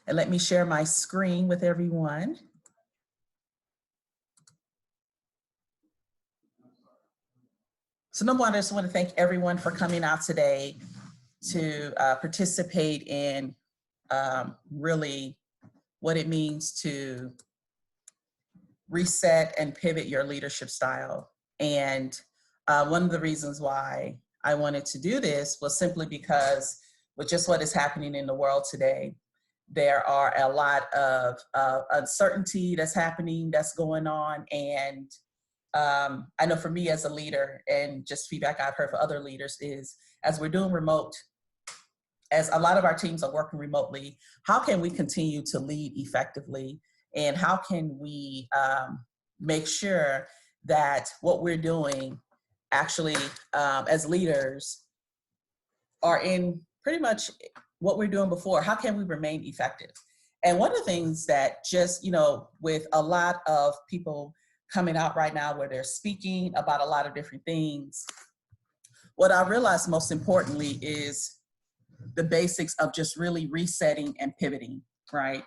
And let me share my screen with everyone. So number one, I just want to thank everyone for coming out today to participate in really what it means to reset and pivot your leadership style. And one of the reasons why I wanted to do this was simply because with just what is happening in the world today, there are a lot of uncertainty that's happening, that's going on. And I know for me as a leader, and just feedback I've heard for other leaders is, as we're doing remote, as a lot of our teams are working remotely, how can we continue to lead effectively? And how can we make sure that what we're doing actually as leaders are in pretty much what we're doing before? How can we remain effective? And one of the things that just, with a lot of people coming out right now where they're speaking about a lot of different things, what I realized most importantly is the basics of just really resetting and pivoting, right?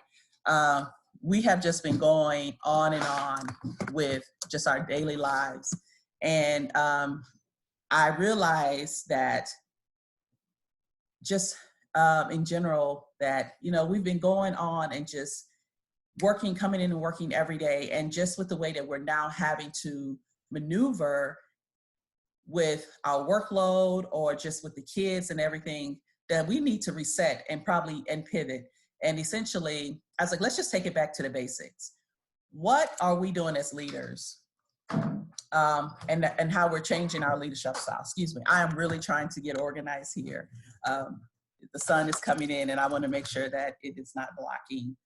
We have just been going on and on with just our daily lives. And I realized that just in general that, we've been going on and just working, coming in and working every day. And just with the way that we're now having to maneuver with our workload or just with the kids and everything, that we need to reset and pivot. And essentially, I was like, let's just take it back to the basics. What are we doing as leaders? And how we're changing our leadership style. Excuse me, I am really trying to get organized here. The sun is coming in and I want to make sure that it is not blocking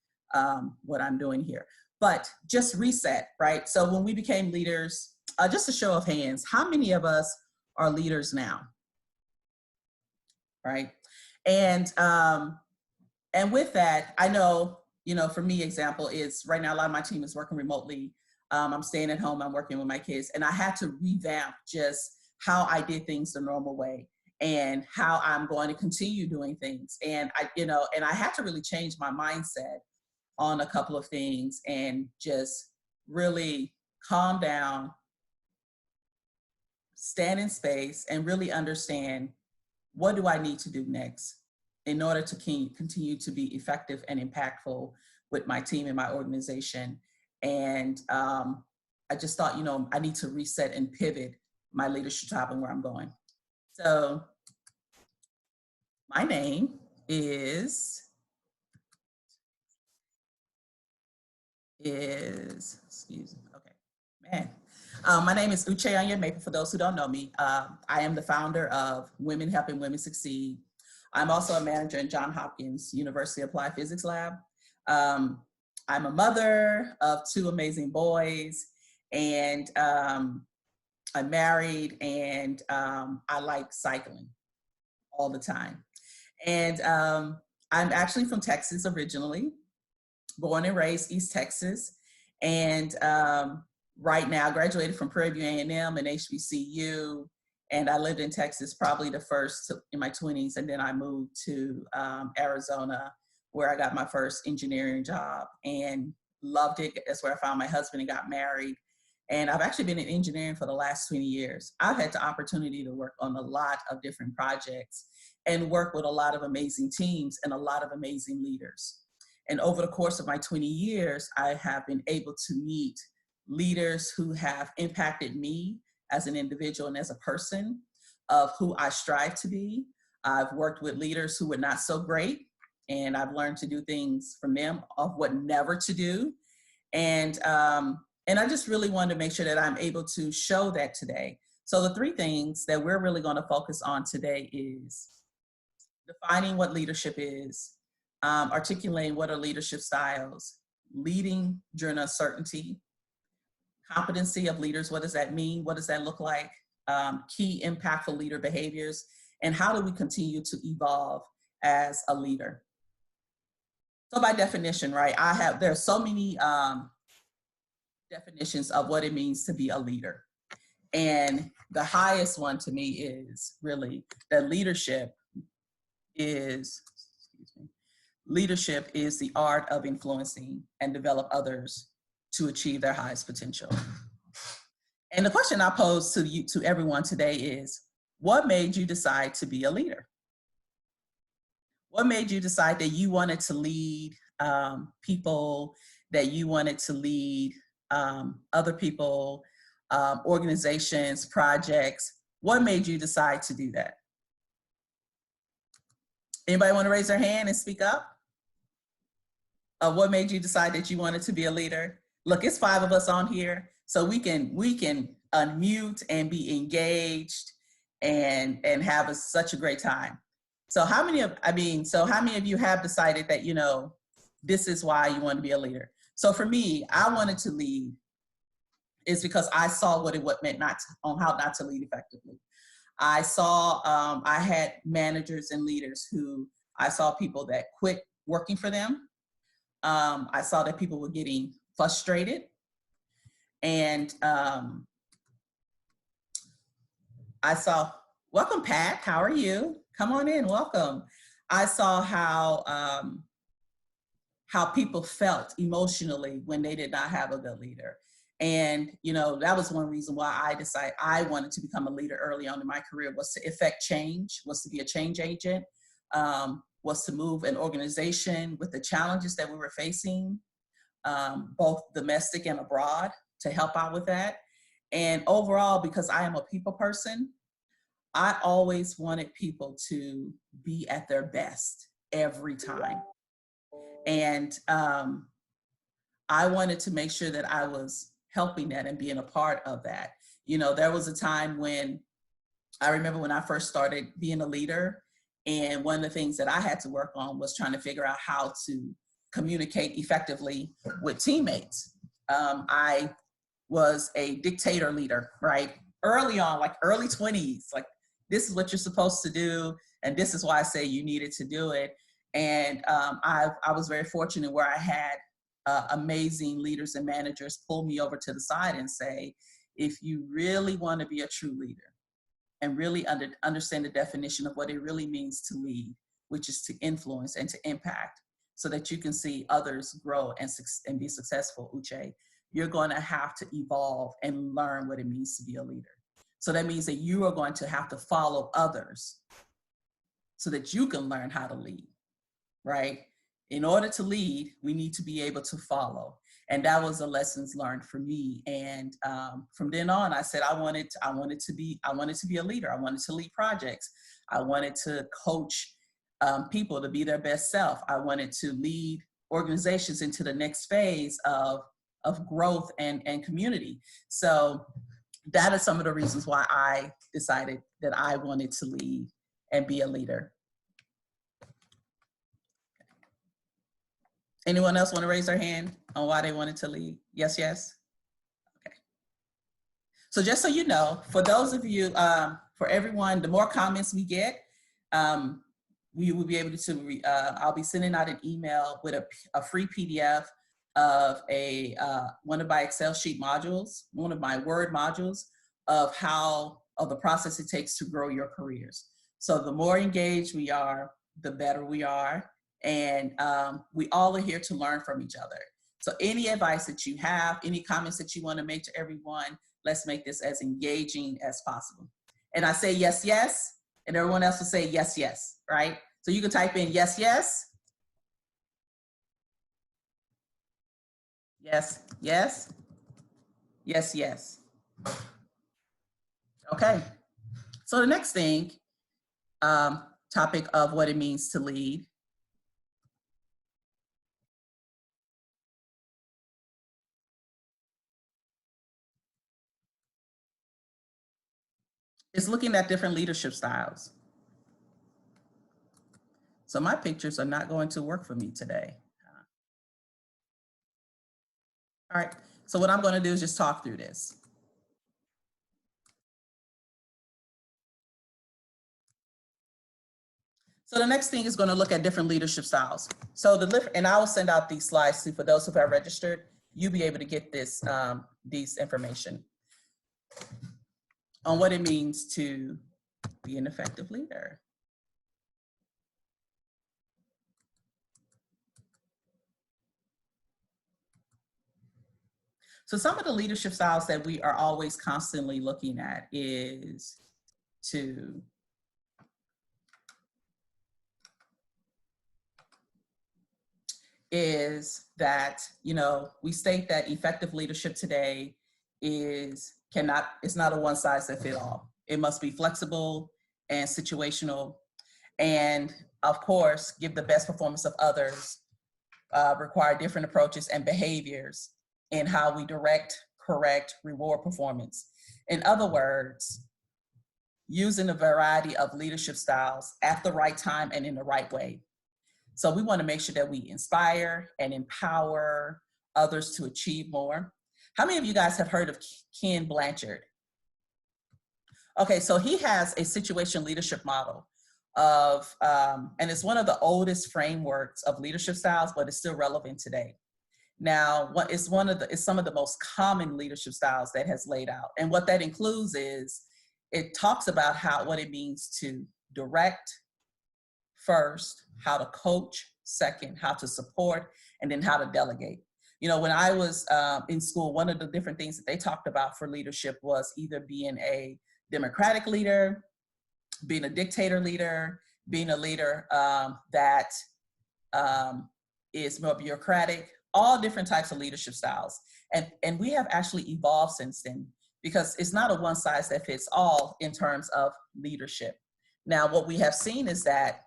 what I'm doing here. But just reset, right? So when we became leaders, just a show of hands, how many of us are leaders now? Right? And with that, I know, for me, example is right now, a lot of my team is working remotely. I'm staying at home, I'm working with my kids, and I had to revamp just how I did things the normal way and how I'm going to continue doing things. And I had to really change my mindset on a couple of things and just really calm down, stand in space, and really understand, what do I need to do next in order to continue to be effective and impactful with my team and my organization? And I just thought, I need to reset and pivot my leadership job and where I'm going. So my name is, excuse me, okay, man. My name is Ucheonye. Maybe for those who don't know me, I am the founder of Women Helping Women Succeed. I'm also a manager in Johns Hopkins University Applied Physics Lab. I'm a mother of 2 amazing boys, and I'm married, and I like cycling all the time. And I'm actually from Texas originally, born and raised East Texas, and right now graduated from Prairie View A&M and HBCU, and I lived in Texas probably the first in my 20s, and then I moved to Arizona, where I got my first engineering job and loved it. That's where I found my husband and got married. And I've actually been in engineering for the last 20 years. I've had the opportunity to work on a lot of different projects and work with a lot of amazing teams and a lot of amazing leaders. And over the course of my 20 years, I have been able to meet leaders who have impacted me as an individual and as a person, of who I strive to be. I've worked with leaders who were not so great, and I've learned to do things from them of what never to do. And I just really wanted to make sure that I'm able to show that today. So the 3 things that we're really going to focus on today is defining what leadership is, articulating what are leadership styles, leading during uncertainty, competency of leaders, what does that mean? What does that look like? Key impactful leader behaviors, and how do we continue to evolve as a leader? So by definition, right, there are so many definitions of what it means to be a leader. And the highest one to me is really that leadership is, leadership is the art of influencing and develop others to achieve their highest potential. And the question I pose to you, to everyone today is, what made you decide to be a leader? What made you decide that you wanted to lead people, that you wanted to lead other people, organizations, projects? What made you decide to do that? Anybody want to raise their hand and speak up? What made you decide that you wanted to be a leader? Look, it's 5 of us on here, so we can unmute and be engaged and have such a great time. So how many of you have decided that, you know, this is why you want to be a leader? So for me, I wanted to lead is because I saw what it meant on how not to lead effectively. I saw, I had managers and leaders who I saw people that quit working for them. I saw that people were getting frustrated, and I saw, welcome Pat, how are you? Come on in, welcome. I saw how people felt emotionally when they did not have a good leader. And, you know, that was one reason why I decided I wanted to become a leader early on in my career, was to effect change, was to be a change agent, was to move an organization with the challenges that we were facing, both domestic and abroad, to help out with that. And overall, because I am a people person, I always wanted people to be at their best every time. And I wanted to make sure that I was helping that and being a part of that. You know, there was a time when I remember when I first started being a leader, and one of the things that I had to work on was trying to figure out how to communicate effectively with teammates. I was a dictator leader, right? Early on, like early 20s, like this is what you're supposed to do, and this is why I say you needed to do it. And I was very fortunate where I had amazing leaders and managers pull me over to the side and say, if you really want to be a true leader and really understand the definition of what it really means to lead, which is to influence and to impact so that you can see others grow and be successful, Uche, you're going to have to evolve and learn what it means to be a leader. So that means that you are going to have to follow others so that you can learn how to lead, right? In order to lead, we need to be able to follow. And that was the lessons learned for me. And from then on, I said, I wanted to be a leader. I wanted to lead projects. I wanted to coach people to be their best self. I wanted to lead organizations into the next phase of growth and community. So that is some of the reasons why I decided that I wanted to lead and be a leader. Anyone else want to raise their hand on why they wanted to lead? Yes, yes? Okay. So just so you know, for those of you, for everyone, the more comments we get, we will be able to, I'll be sending out an email with a free PDF of one of my Excel sheet modules, one of my Word modules of the process it takes to grow your careers. So the more engaged we are, the better we are. And we all are here to learn from each other. So any advice that you have, any comments that you want to make to everyone, let's make this as engaging as possible. And I say yes, yes, and everyone else will say yes, yes, right? So you can type in yes, yes. Yes, yes. Yes, yes. Okay. So the next thing, topic of what it means to lead. Is looking at different leadership styles. So my pictures are not going to work for me today. All right, so what I'm going to do is just talk through this. So the next thing is going to look at different leadership styles. So and I will send out these slides for those who have registered. You'll be able to get this these information on what it means to be an effective leader. So some of the leadership styles that we are always constantly looking at is that, you know, we state that effective leadership today it's not a one size that fit all. It must be flexible and situational, and of course, give the best performance of others, require different approaches and behaviors in how we direct, correct, reward performance. In other words, using a variety of leadership styles at the right time and in the right way. So we want to make sure that we inspire and empower others to achieve more. How many of you guys have heard of Ken Blanchard? Okay, so he has a situation leadership model of, and it's one of the oldest frameworks of leadership styles, but it's still relevant today. Now, it's some of the most common leadership styles that has laid out. And what that includes is, it talks about what it means to direct first, how to coach second, how to support, and then how to delegate. You know, when I was in school, one of the different things that they talked about for leadership was either being a democratic leader, being a dictator leader, being a leader that is more bureaucratic, all different types of leadership styles. And we have actually evolved since then, because it's not a one size that fits all in terms of leadership. Now, what we have seen is that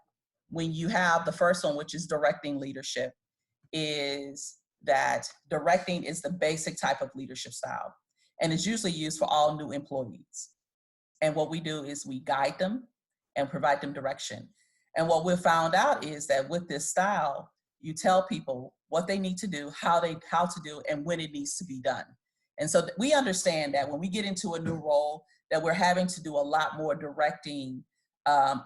when you have the first one, which is directing leadership, is that directing is the basic type of leadership style. And it's usually used for all new employees. And what we do is we guide them and provide them direction. And what we've found out is that with this style, you tell people what they need to do, how to do, and when it needs to be done. And so we understand that when we get into a new role, that we're having to do a lot more directing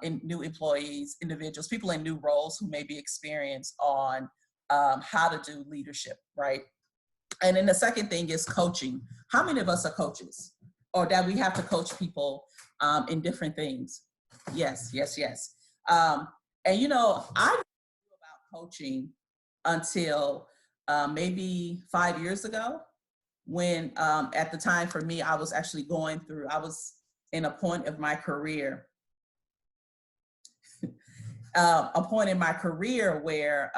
in new employees, individuals, people in new roles who may be experienced on how to do leadership, right? And then the second thing is coaching. How many of us are coaches? Or that we have to coach people in different things? Yes, yes, yes. And you know, I didn't know about coaching until maybe 5 years ago, when at the time for me, I was actually I was in a point of my career, where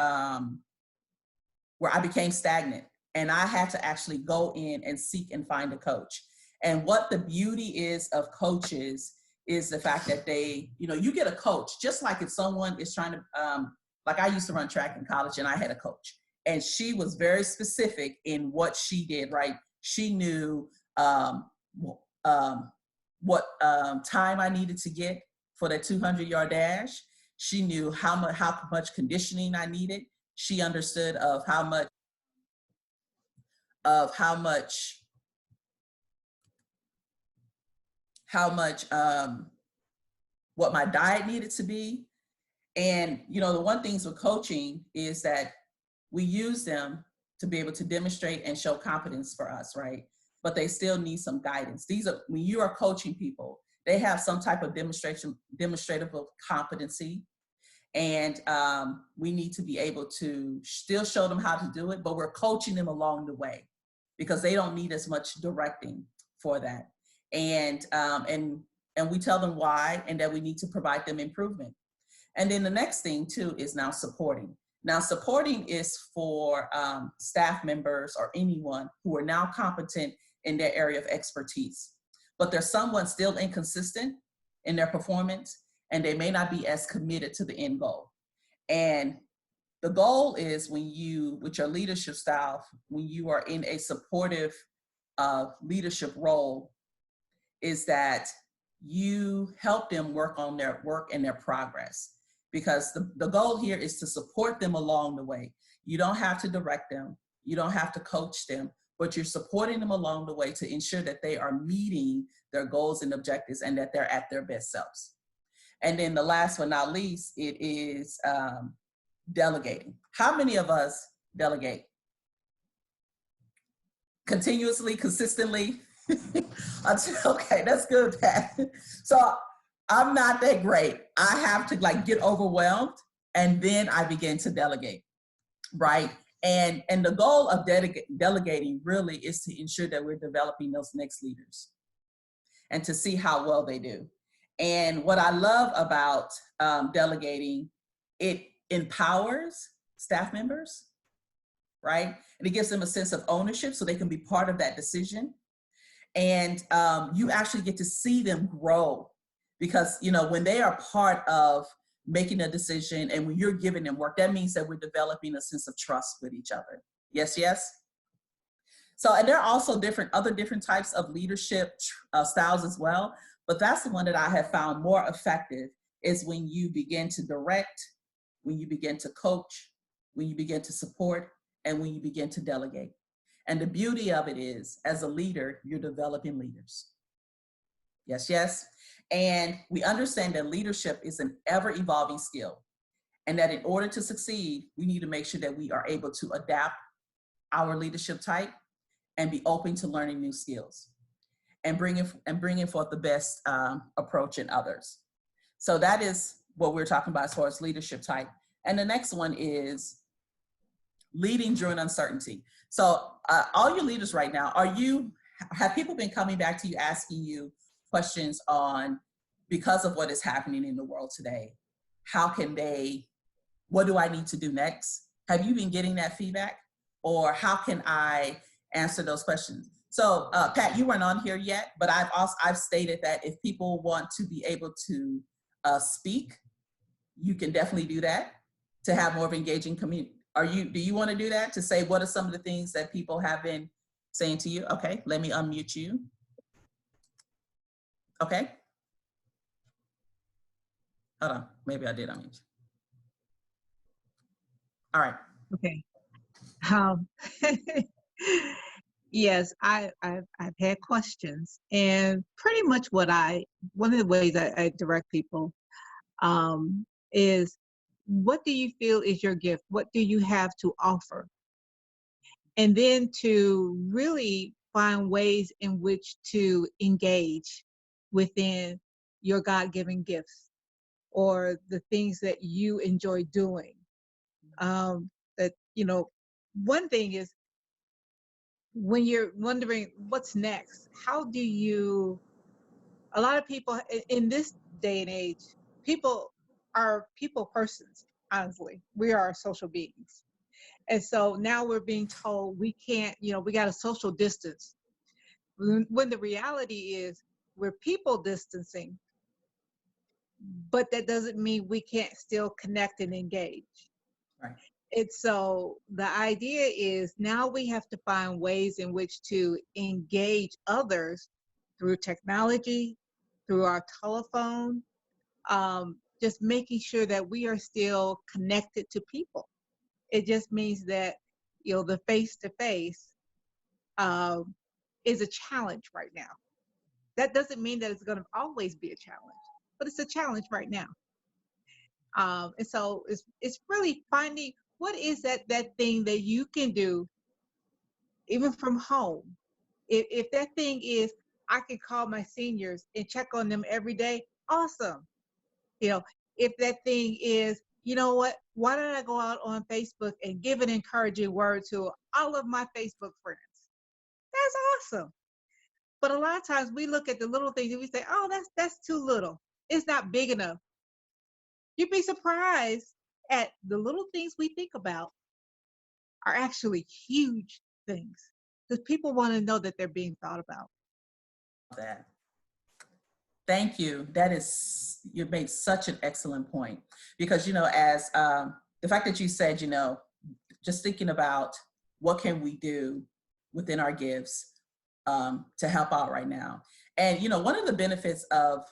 I became stagnant, and I had to actually go in and seek and find a coach. And what the beauty is of coaches is the fact that you get a coach, just like if someone is trying to, like I used to run track in college, and I had a coach, and she was very specific in what she did, right? She knew what time I needed to get for that 200-yard dash. She knew how much conditioning I needed. She understood of how much what my diet needed to be. And you know, the one things with coaching is that we use them to be able to demonstrate and show competence for us, right? But they still need some guidance. When you are coaching people, they have some type of demonstrative competency. And we need to be able to still show them how to do it, but we're coaching them along the way, because they don't need as much directing for that. And we tell them why, and that we need to provide them improvement. And then the next thing too is now supporting. Now supporting is for staff members or anyone who are now competent in their area of expertise, but they're somewhat still inconsistent in their performance, and they may not be as committed to the end goal. And the goal is, with your leadership style, when you are in a supportive leadership role, is that you help them work on their work and their progress. Because the goal here is to support them along the way. You don't have to direct them. You don't have to coach them, but you're supporting them along the way to ensure that they are meeting their goals and objectives, and that they're at their best selves. And then the last but not least, it is delegating. How many of us delegate? Continuously, consistently? Okay, that's good, Pat. So I'm not that great. I have to get overwhelmed, and then I begin to delegate, right? And the goal of delegating really is to ensure that we're developing those next leaders and to see how well they do. And what I love about delegating, it empowers staff members, right? And it gives them a sense of ownership so they can be part of that decision. And you actually get to see them grow because, you know, when they are part of making a decision and when you're giving them work, that means that we're developing a sense of trust with each other. Yes, yes. So, and there are also other different types of leadership styles as well, but that's the one that I have found more effective is when you begin to direct, when you begin to coach, when you begin to support, and when you begin to delegate. And the beauty of it is, as a leader, you're developing leaders. Yes, yes. And we understand that leadership is an ever-evolving skill, and that in order to succeed, we need to make sure that we are able to adapt our leadership type and be open to learning new skills and bringing forth the best approach in others. So that is what we're talking about as far as leadership type. And the next one is leading during uncertainty. So all your leaders right now, have people been coming back to you asking you questions on, because of what is happening in the world today, what do I need to do next? Have you been getting that feedback? Or how can I answer those questions? So Pat, you weren't on here yet, but I've stated that if people want to be able to speak, you can definitely do that to have more of an engaging community. Do you want to do that, to say what are some of the things that people have been saying to you? Okay, let me unmute you. Okay. Hold on, maybe I did unmute you. All right. Okay. Yes, I've had questions, and pretty much one of the ways I direct people is, what do you feel is your gift? What do you have to offer? And then to really find ways in which to engage within your God-given gifts or the things that you enjoy doing. That, you know, one thing is, when you're wondering what's next, a lot of people in this day and age, people are people persons, honestly. We are social beings. And so now we're being told we can't, we got to social distance. When the reality is we're people distancing, but that doesn't mean we can't still connect and engage. Right. And so the idea is now we have to find ways in which to engage others through technology, through our telephone, just making sure that we are still connected to people. It just means that, the face-to-face is a challenge right now. That doesn't mean that it's going to always be a challenge, but it's a challenge right now. And so it's really finding what is that thing that you can do even from home. If that thing is, I can call my seniors and check on them every day, awesome. If that thing is, you know what, why don't I go out on Facebook and give an encouraging word to all of my Facebook friends? That's awesome. But a lot of times we look at the little things and we say, oh, that's too little. It's not big enough. You'd be surprised at the little things we think about are actually huge things, because people want to know that they're being thought about. That. Thank you. You made such an excellent point, because, as the fact that you said, just thinking about what can we do within our gifts to help out right now. And, one of the benefits of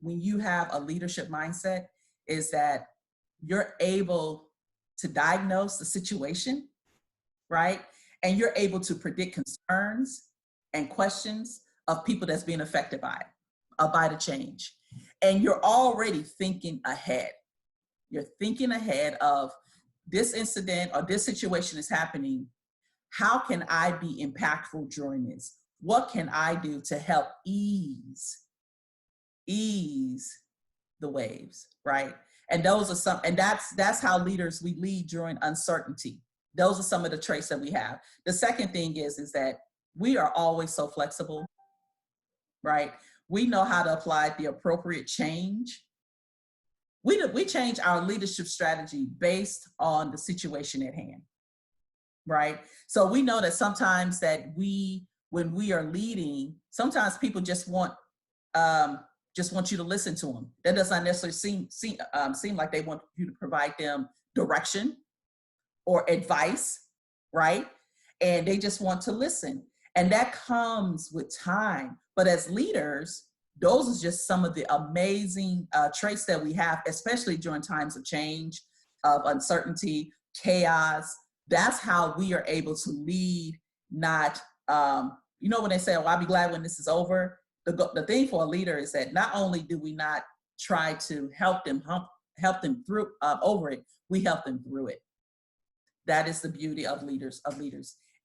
when you have a leadership mindset is that you're able to diagnose the situation, right? And you're able to predict concerns and questions of people that's being affected by the change. And you're already thinking ahead. You're thinking ahead of this incident or this situation is happening. How can I be impactful during this? What can I do to help ease the waves, right? And those are and that's how leaders, we lead during uncertainty. Those are some of the traits that we have. The second thing is that we are always so flexible, right? We know how to apply the appropriate change. We change our leadership strategy based on the situation at hand, right? So we know that sometimes that when we are leading, sometimes people just want you to listen to them. That does not necessarily seem like they want you to provide them direction or advice, right? And they just want to listen. And that comes with time. But as leaders, those are just some of the amazing traits that we have, especially during times of change, of uncertainty, chaos. That's how we are able to lead, not, when they say, oh, I'll be glad when this is over. The thing for a leader is that not only do we not try to help them through over it, we help them through it. That is the beauty of leaders.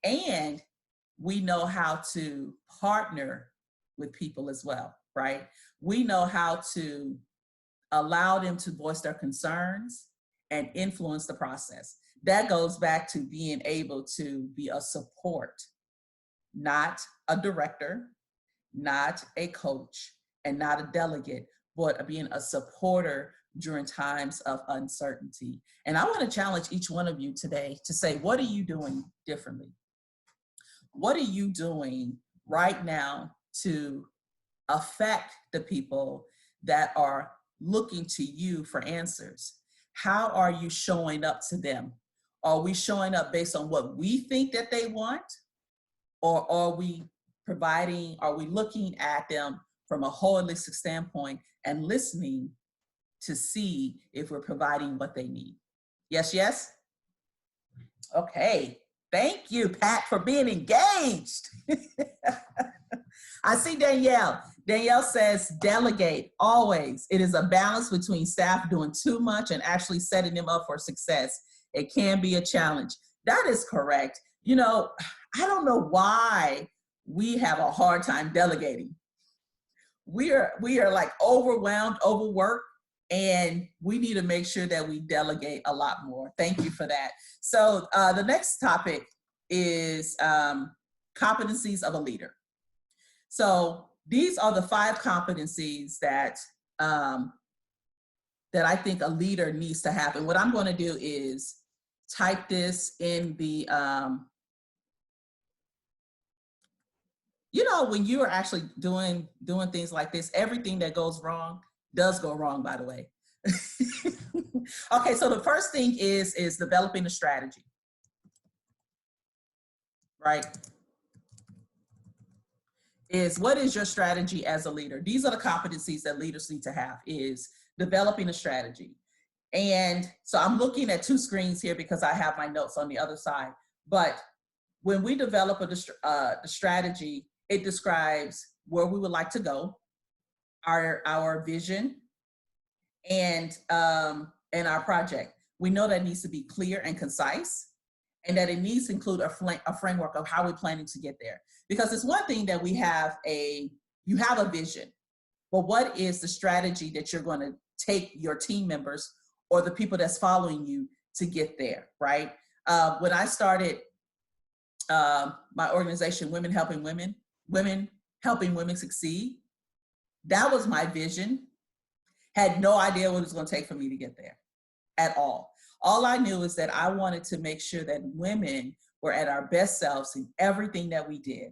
And we know how to partner with people as well, right? We know how to allow them to voice their concerns and influence the process. That goes back to being able to be a support, not a director, not a coach, and not a delegate, but being a supporter during times of uncertainty. And I want to challenge each one of you today to say, what are you doing differently? What are you doing right now to affect the people that are looking to you for answers? How are you showing up to them? Are we showing up based on what we think that they want? Or are we looking at them from a holistic standpoint and listening to see if we're providing what they need? Yes, yes? Okay. Thank you, Pat, for being engaged. I see Danielle. Danielle says, delegate, always. It is a balance between staff doing too much and actually setting them up for success. It can be a challenge. That is correct. I don't know why we have a hard time delegating. We are like overwhelmed, overworked, and we need to make sure that we delegate a lot more. Thank you for that. So the next topic is competencies of a leader. So these are the 5 competencies that I think a leader needs to have. And what I'm going to do is type this in the, when you are actually doing things like this, everything that goes wrong does go wrong, by the way. Okay, so the first thing is developing a strategy, right? What is your strategy as a leader? These are the competencies that leaders need to have, is developing a strategy. And so I'm looking at 2 screens here because I have my notes on the other side. But when we develop the strategy, it describes where we would like to go, our vision, and our project. We know that it needs to be clear and concise, and that it needs to include a framework of how we're planning to get there. Because it's one thing that you have a vision, but what is the strategy that you're going to take your team members or the people that's following you to get there, right? When I started my organization, Women Helping Women Succeed, that was my vision. Had no idea what it was going to take for me to get there at all. All I knew is that I wanted to make sure that women were at our best selves in everything that we did.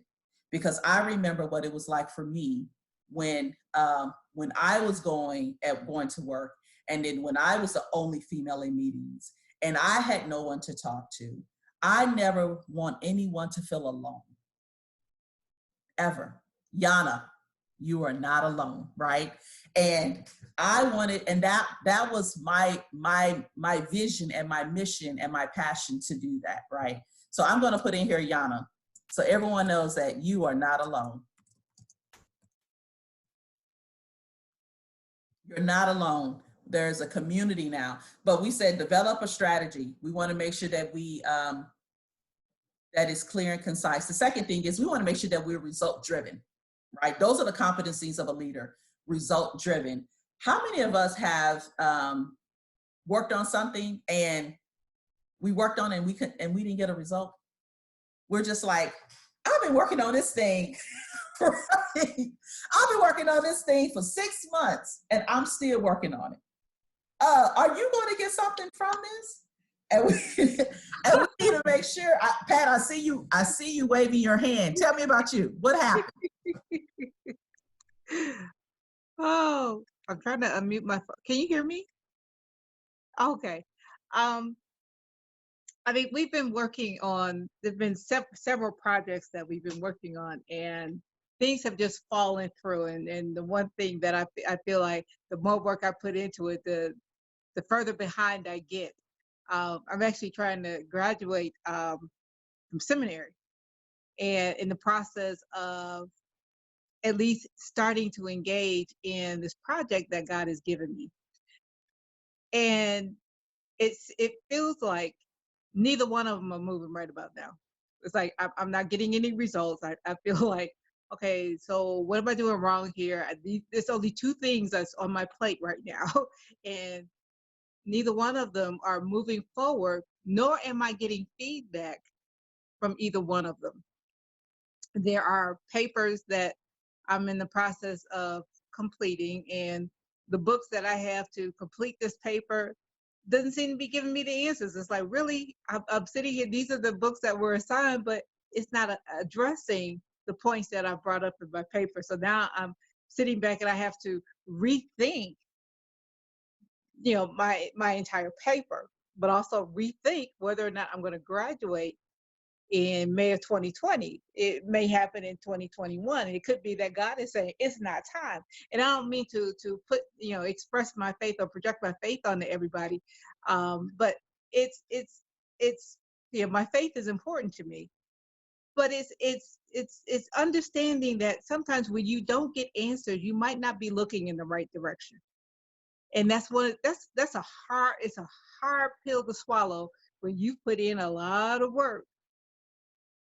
Because I remember what it was like for me when I was going to work, and then when I was the only female in meetings and I had no one to talk to. I never want anyone to feel alone, ever. Yana, you are not alone, right? And I wanted, and that was my vision and my mission and my passion to do that, right? So I'm going to put in here Yana, so everyone knows that you are not alone. You're not alone. There's a community now, but we said develop a strategy. We want to make sure that that is clear and concise. The second thing is we want to make sure that we're result driven, right? Those are the competencies of a leader, result driven. How many of us have worked on something and we worked on it and we didn't get a result. We're just like, I've been working on this thing. I've been working on this thing for 6 months and I'm still working on it. Are you going to get something from this? And we need to make sure. Pat, I see you waving your hand. Tell me about you. What happened? Oh, I'm trying to unmute my phone. Can you hear me? Okay. I mean, we've been working on, there've been several projects that we've been working on, and things have just fallen through. And the one thing that I feel like the more work I put into it, the further behind I get. I'm actually trying to graduate from seminary, and in the process of at least starting to engage in this project that God has given me. And it feels like neither one of them are moving right about now. It's like I'm not getting any results. I feel like, okay, so what am I doing wrong here? There's only 2 things that's on my plate right now, and neither one of them are moving forward, nor am I getting feedback from either one of them. There are papers that I'm in the process of completing, and the books that I have to complete this paper doesn't seem to be giving me the answers. It's like, really, I'm sitting here, these are the books that were assigned, but it's not addressing the points that I brought up in my paper. So now I'm sitting back and I have to rethink, my entire paper, but also rethink whether or not I'm going to graduate in May of 2020. It may happen in 2021. And it could be that God is saying it's not time. And I don't mean to put, express my faith or project my faith onto everybody. But it's my faith is important to me. But it's understanding that sometimes when you don't get answers, you might not be looking in the right direction. And that's a hard pill to swallow when you put in a lot of work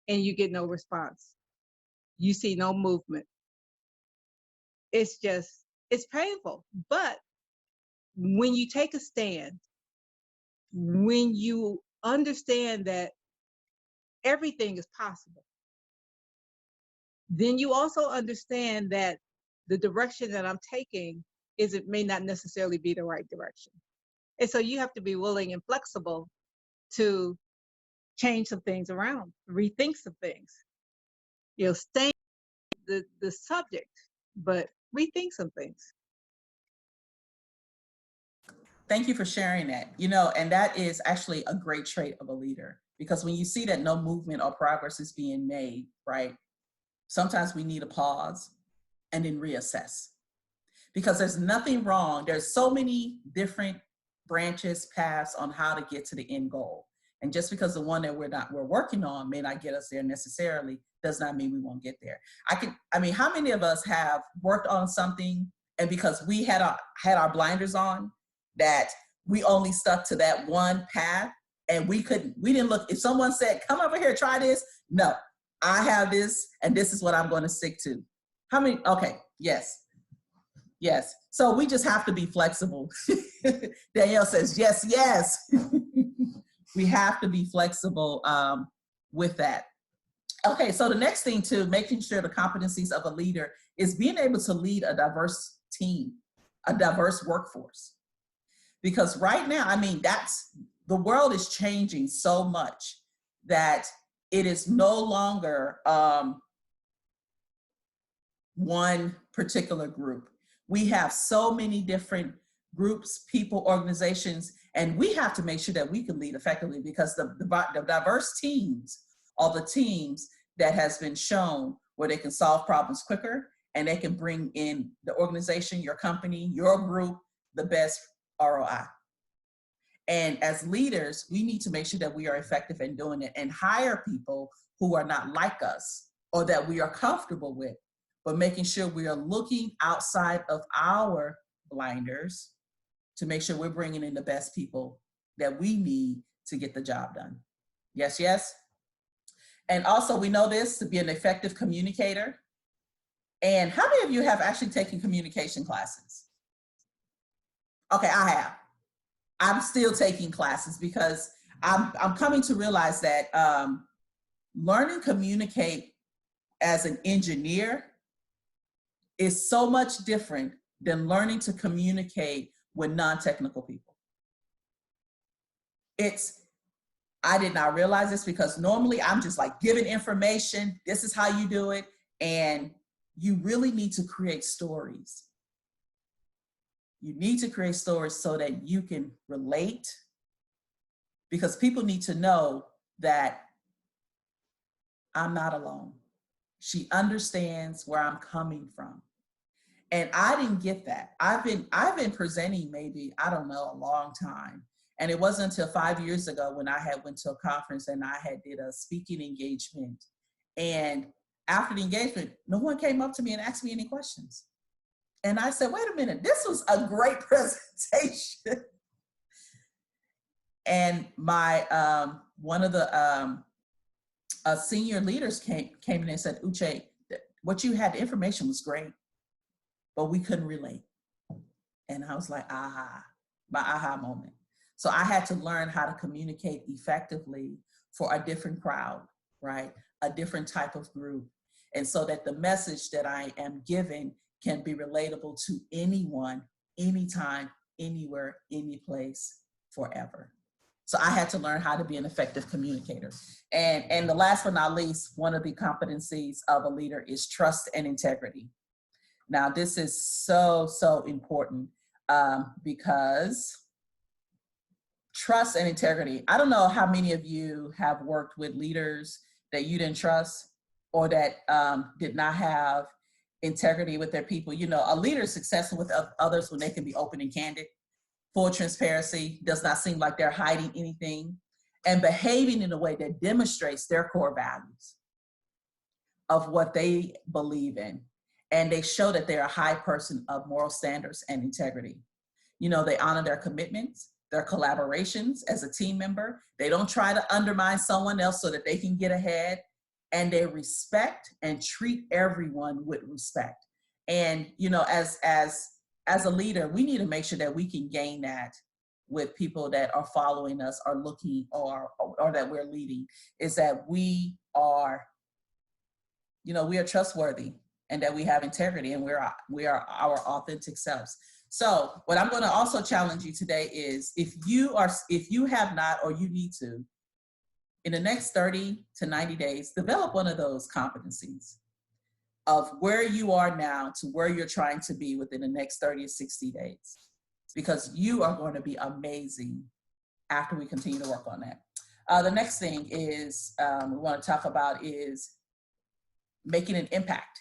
and you get no response. You see no movement. It's painful. But when you take a stand, when you understand that everything is possible, then you also understand that the direction that I'm taking may not necessarily be the right direction. And so you have to be willing and flexible to change some things around, rethink some things. Stay the subject, but rethink some things. Thank you for sharing that. And that is actually a great trait of a leader, because when you see that no movement or progress is being made, right? Sometimes we need a pause and then reassess, because there's nothing wrong. There's so many different branches, paths on how to get to the end goal. And just because the one that we're working on may not get us there necessarily, does not mean we won't get there. How many of us have worked on something, and because we had our blinders on, that we only stuck to that one path, and we didn't look. If someone said, come over here, try this. No, I have this, and this is what I'm going to stick to. How many? Okay. Yes. So we just have to be flexible. Danielle says, yes. We have to be flexible with that. Okay, so the next thing, to making sure the competencies of a leader is being able to lead a diverse team, a diverse workforce. Because right now, the world is changing so much that it is no longer one particular group. We have so many different groups, people, organizations, and we have to make sure that we can lead effectively, because the diverse teams are the teams that has been shown where they can solve problems quicker, and they can bring in the organization, your company, your group, the best ROI. And as leaders, we need to make sure that we are effective in doing it, and hire people who are not like us or that we are comfortable with, but making sure we are looking outside of our blinders to make sure we're bringing in the best people that we need to get the job done. Yes. And also, we know this to be an effective communicator. And how many of you have actually taken communication classes? Okay, I have. I'm still taking classes because I'm coming to realize that learning to communicate as an engineer is so much different than learning to communicate with non-technical people. I did not realize this because normally I'm just like giving information, this is how you do it, and you really need to create stories. You need to create stories so that you can relate, because people need to know that I'm not alone. She understands where I'm coming from. And I didn't get that. I've been presenting maybe, I don't know, a long time. And it wasn't until 5 years ago when I had went to a conference and I had did a speaking engagement. And after the engagement, no one came up to me and asked me any questions. And I said, wait a minute, this was a great presentation. And my one of the senior leaders came in and said, Uche, what you had, the information was great, but we couldn't relate. And I was like, aha, my aha moment. So I had to learn how to communicate effectively for a different crowd, right? A different type of group. And so that the message that I am giving can be relatable to anyone, anytime, anywhere, any place, forever. So I had to learn how to be an effective communicator. And the last but not least, one of the competencies of a leader is trust and integrity. Now, this is so important because trust and integrity. I don't know how many of you have worked with leaders that you didn't trust or that did not have integrity with their people. You know, a leader is successful with others when they can be open and candid. Full transparency, does not seem like they're hiding anything, and behaving in a way that demonstrates their core values of what they believe in. And they show that they're a high person of moral standards and integrity. You know, they honor their commitments, their collaborations as a team member. They don't try to undermine someone else so that they can get ahead. And they respect and treat everyone with respect. And, you know, as a leader, we need to make sure that we can gain that with people that are following us or looking or that we're leading, is that we are, you know, we are trustworthy and that we have integrity and we are our authentic selves. So what I'm going to also challenge you today is if you have not, or you need to, in the next 30 to 90 days, develop one of those competencies of where you are now to where you're trying to be within the next 30 to 60 days, because you are going to be amazing after we continue to work on that. The next thing is we want to talk about is making an impact.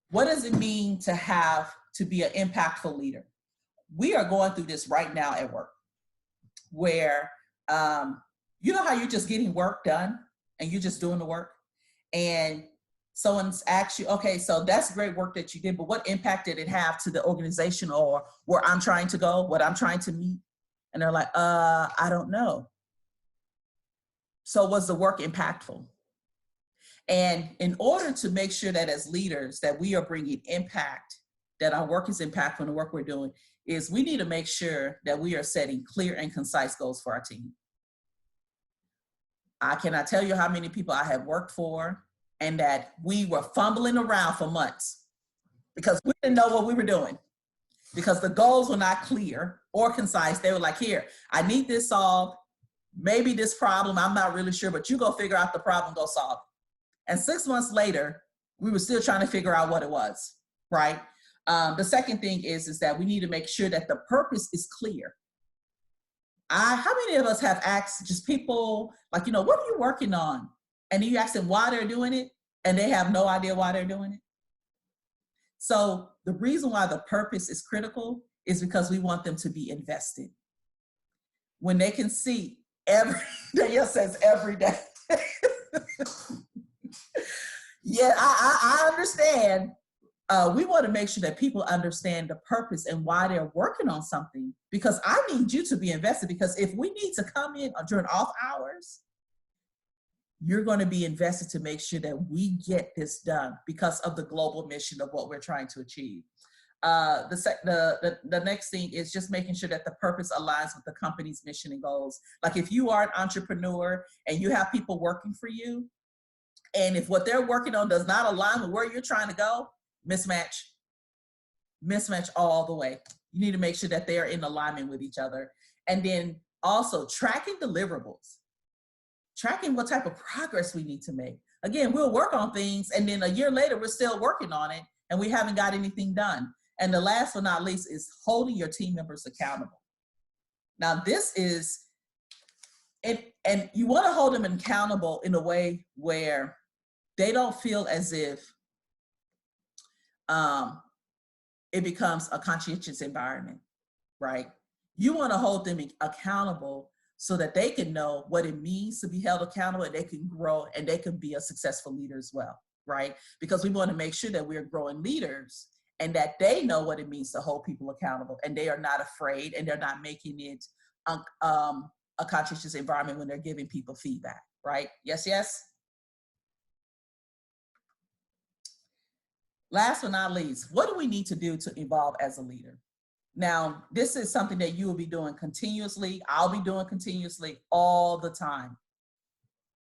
What does it mean to be an impactful leader? We are going through this right now at work, where you know how you're just getting work done and you're just doing the work, and someone's asked you, okay, so that's great work that you did, but what impact did it have to the organization or where I'm trying to go, what I'm trying to meet? And they're like, I don't know. So was the work impactful? And in order to make sure that as leaders that we are bringing impact, that our work is impactful in the work we're doing, is we need to make sure that we are setting clear and concise goals for our team. I cannot tell you how many people I have worked for and that we were fumbling around for months because we didn't know what we were doing, because the goals were not clear or concise. They were like, here, I need this solved. Maybe this problem, I'm not really sure, but you go figure out the problem, go solve it. And 6 months later, we were still trying to figure out what it was, right? The second thing is that we need to make sure that the purpose is clear. How many of us have asked just people, like, you know, what are you working on? And then you ask them why they're doing it, and they have no idea why they're doing it. So the reason why the purpose is critical is because we want them to be invested. When they can see every day, yes, says every day. Yeah, I understand. We want to make sure that people understand the purpose and why they're working on something, because I need you to be invested, because if we need to come in during off hours, you're going to be invested to make sure that we get this done because of the global mission of what we're trying to achieve. The next thing is just making sure that the purpose aligns with the company's mission and goals. Like if you are an entrepreneur and you have people working for you, and if what they're working on does not align with where you're trying to go, mismatch all the way. You need to make sure that they are in alignment with each other. And then also tracking deliverables, tracking what type of progress we need to make. Again, we'll work on things and then a year later, we're still working on it and we haven't got anything done. And the last but not least is holding your team members accountable. Now this is, and you want to hold them accountable in a way where they don't feel as if it becomes a conscientious environment, right? You want to hold them accountable so that they can know what it means to be held accountable and they can grow and they can be a successful leader as well, right? Because we want to make sure that we're growing leaders and that they know what it means to hold people accountable and they are not afraid and they're not making it a conscientious environment when they're giving people feedback, right? Yes, yes. Last but not least, what do we need to do to evolve as a leader? Now, this is something that you will be doing continuously. I'll be doing continuously all the time.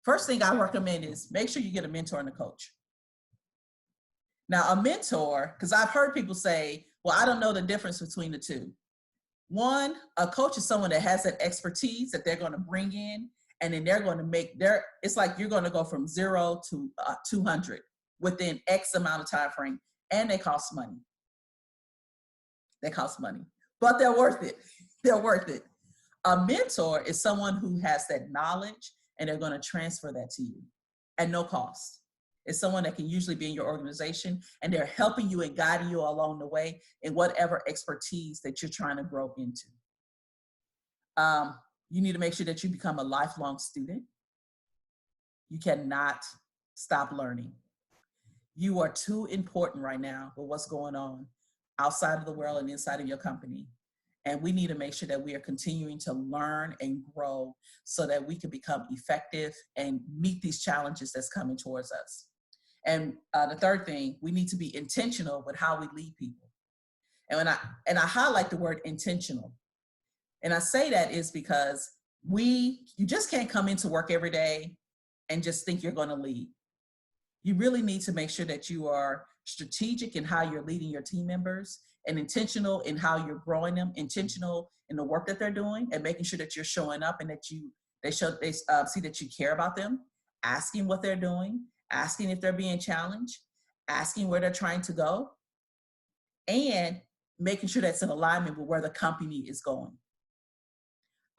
First thing I recommend is make sure you get a mentor and a coach. Now, a mentor, because I've heard people say, well, I don't know the difference between the two. One, a coach is someone that has that expertise that they're going to bring in, and then they're going to make it's like you're going to go from 0 to 200 within X amount of time frame, and they cost money. They cost money, but they're worth it. They're worth it. A mentor is someone who has that knowledge and they're going to transfer that to you at no cost. It's someone that can usually be in your organization and they're helping you and guiding you along the way in whatever expertise that you're trying to grow into. You need to make sure that you become a lifelong student. You cannot stop learning. You are too important right now with what's going on outside of the world and inside of your company. And we need to make sure that we are continuing to learn and grow so that we can become effective and meet these challenges that's coming towards us. And the third thing, we need to be intentional with how we lead people. And I highlight the word intentional. And I say that is because you just can't come into work every day and just think you're going to lead. You really need to make sure that you are strategic in how you're leading your team members and intentional in how you're growing them, intentional in the work that they're doing and making sure that you're showing up and that they see that you care about them, asking what they're doing, asking if they're being challenged, asking where they're trying to go, and making sure that's in alignment with where the company is going.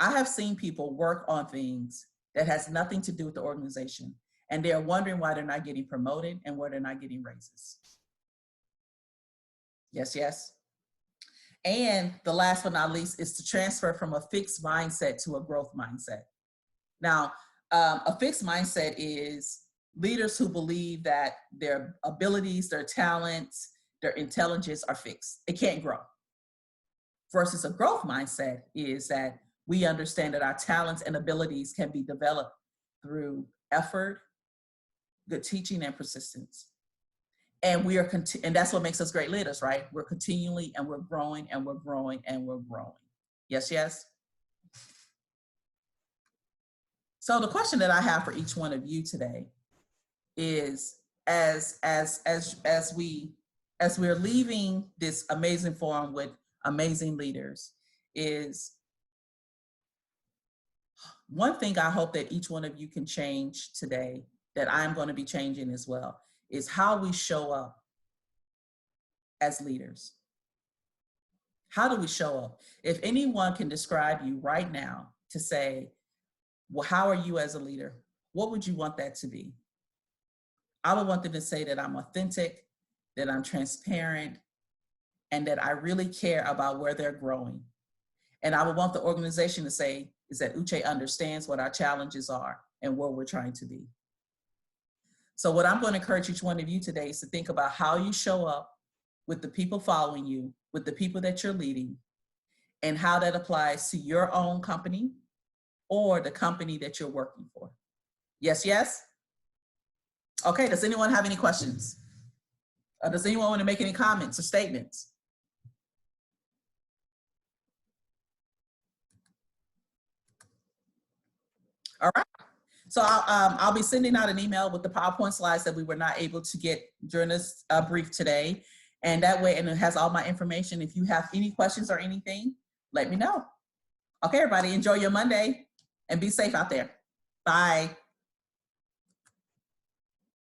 I have seen people work on things that has nothing to do with the organization, and they're wondering why they're not getting promoted and why they're not getting raises. Yes, yes. And the last but not least is to transfer from a fixed mindset to a growth mindset. Now, a fixed mindset is leaders who believe that their abilities, their talents, their intelligence are fixed. It can't grow. Versus a growth mindset is that we understand that our talents and abilities can be developed through effort, good teaching, and persistence. And and that's what makes us great leaders, right? We're continually and we're growing and we're growing and we're growing. Yes, yes. So the question that I have for each one of you today is, as we're leaving this amazing forum with amazing leaders, is one thing I hope that each one of you can change today, that I'm going to be changing as well, is how we show up as leaders. How do we show up? If anyone can describe you right now to say, well, how are you as a leader? What would you want that to be? I would want them to say that I'm authentic, that I'm transparent, and that I really care about where they're growing. And I would want the organization to say is that Uche understands what our challenges are and where we're trying to be. So what I'm going to encourage each one of you today is to think about how you show up with the people following you, with the people that you're leading, and how that applies to your own company or the company that you're working for. Yes, yes? Okay, does anyone have any questions? Does anyone want to make any comments or statements? So I'll be sending out an email with the PowerPoint slides that we were not able to get during this brief today. And that way, and it has all my information. If you have any questions or anything, let me know. Okay, everybody, enjoy your Monday and be safe out there. Bye.